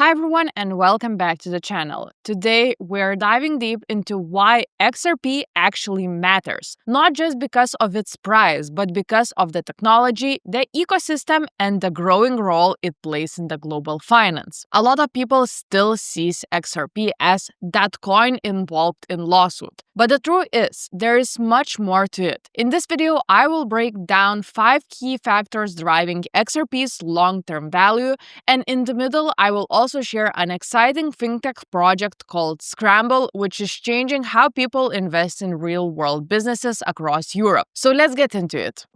Hi everyone and welcome back to the channel. Today we're diving deep into why XRP actually matters, not just because of its price, but because of the technology, the ecosystem, and the growing role it plays in the global finance. A lot of people still sees XRP as that coin involved in lawsuit, but the truth is there is much more to it. In this video, I will break down 5 key factors driving XRP's long-term value, and in the middle, I will also share an exciting fintech project called Scramble, which is changing how people invest in real-world businesses across Europe. So let's get into it.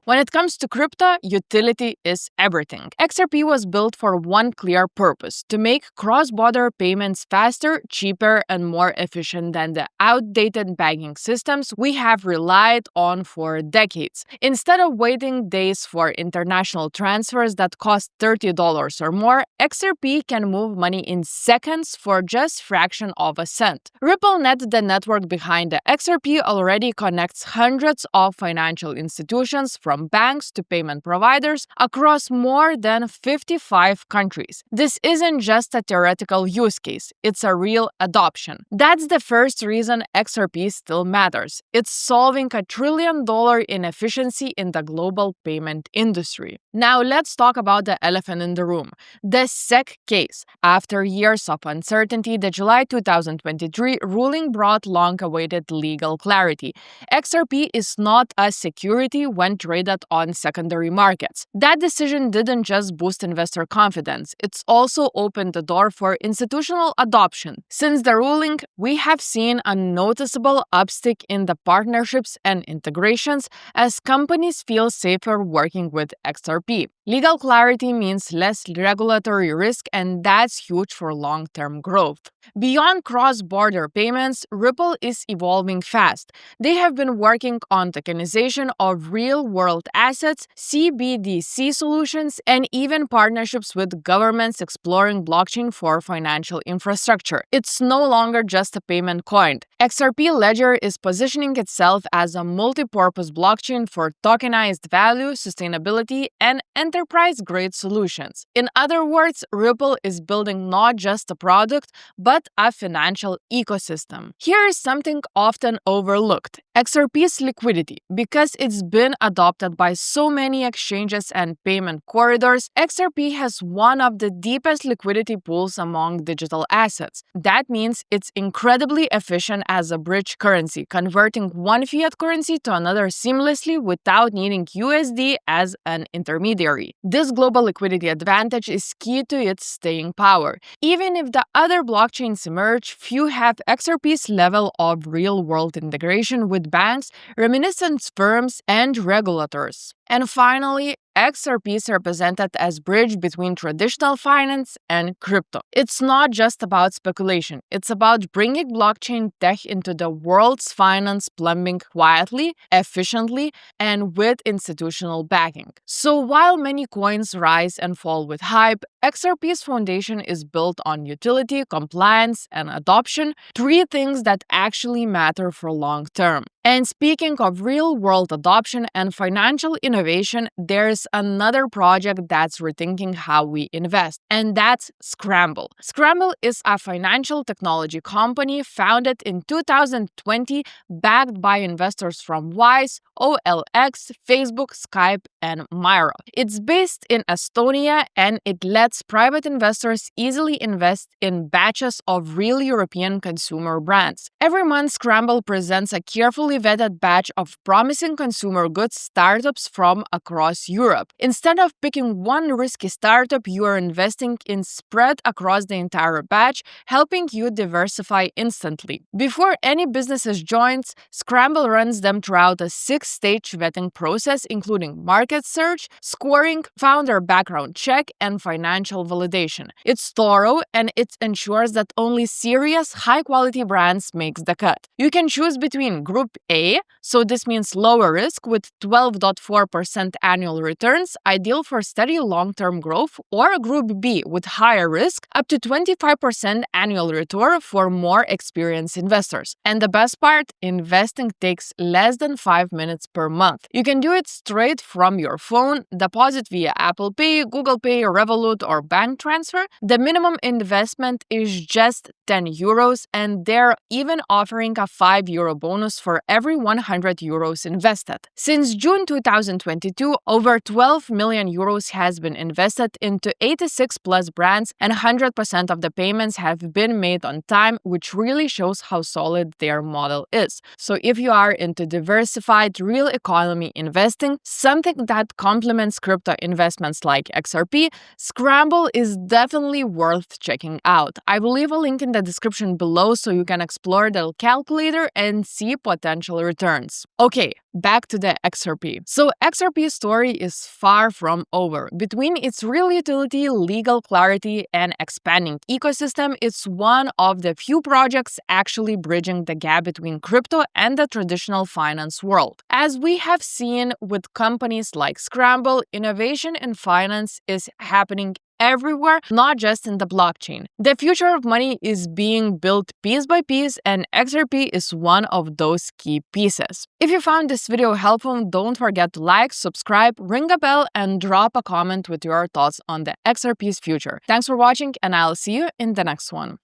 When it comes to crypto, utility is everything. XRP was built for one clear purpose: to make cross-border payments faster, cheaper, and more efficient than the outdated banking systems we have relied on for decades. Instead of waiting days for international transfers that cost $30 or more, XRP can move money in seconds for just a fraction of a cent. RippleNet, the network behind the XRP, already connects hundreds of financial institutions from banks to payment providers across more than 55 countries. This isn't just a theoretical use case, it's a real adoption. That's the first reason XRP still matters. It's solving $1 trillion inefficiency in the global payment industry. Now let's talk about the elephant in the room, the SEC case. After years of uncertainty, the July 2023 ruling brought long-awaited legal clarity. XRP is not a security when traded on secondary markets. That decision didn't just boost investor confidence, it's also opened the door for institutional adoption. Since the ruling, we have seen a noticeable uptick in the partnerships and integrations as companies feel safer working with XRP. Legal clarity means less regulatory risk, and that's huge for long-term growth. Beyond cross-border payments, Ripple is evolving fast. They have been working on tokenization of real-world assets, CBDC solutions, and even partnerships with governments exploring blockchain for financial infrastructure. It's no longer just a payment coin. XRP Ledger is positioning itself as a multi-purpose blockchain for tokenized value, sustainability, and enterprise-grade solutions. In other words, Ripple is building not just a product, but a financial ecosystem. Here is something often overlooked: XRP's liquidity. Because it's been adopted by so many exchanges and payment corridors, XRP has one of the deepest liquidity pools among digital assets. That means it's incredibly efficient as a bridge currency, converting one fiat currency to another seamlessly without needing USD as an intermediary. This global liquidity advantage is key to its staying power. Even if the other blockchains emerge, few have XRP's level of real-world integration with banks, remittance firms, and regulators. And finally, XRP is represented as bridge between traditional finance and crypto. It's not just about speculation, it's about bringing blockchain tech into the world's finance plumbing quietly, efficiently, and with institutional backing. So while many coins rise and fall with hype, XRP's foundation is built on utility, compliance, and adoption, 3 things that actually matter for long term. And speaking of real-world adoption and financial innovation, there's another project that's rethinking how we invest, and that's Scramble. Scramble is a financial technology company founded in 2020, backed by investors from Wise, OLX, Facebook, Skype, and Myra. It's based in Estonia, and it lets private investors easily invest in batches of real European consumer brands. Every month, Scramble presents a carefully vetted batch of promising consumer goods startups from across Europe. Instead of picking one risky startup, you are investing in spread across the entire batch, helping you diversify instantly. Before any businesses joins, Scramble runs them throughout a 6-stage vetting process, including market search, scoring, founder background check, and financial validation. It's thorough, and it ensures that only serious, high-quality brands makes the cut. You can choose between Group A, so this means lower risk with 12.4% annual return, returns, ideal for steady long-term growth, or Group B with higher risk, up to 25% annual return for more experienced investors. And the best part, investing takes less than 5 minutes per month. You can do it straight from your phone, deposit via Apple Pay, Google Pay, Revolut, or bank transfer. The minimum investment is just €10, and they're even offering a €5 bonus for every €100 invested. Since June 2022, over €12 million has been invested into 86 plus brands, and 100% of the payments have been made on time, which really shows how solid their model is. So if you are into diversified real economy investing, something that complements crypto investments like XRP, Scramble is definitely worth checking out. I will leave a link in the description below so you can explore the calculator and see potential returns. Okay, back to the XRP. So XRP's story is far from over. Between its real utility, legal clarity, and expanding ecosystem, it's one of the few projects actually bridging the gap between crypto and the traditional finance world. As we have seen with companies like Scramble, innovation in finance is happening everywhere, not just in the blockchain. The future of money is being built piece by piece, and XRP is one of those key pieces. If you found this video helpful, don't forget to like, subscribe, ring a bell, and drop a comment with your thoughts on the XRP's future. Thanks for watching, and I'll see you in the next one.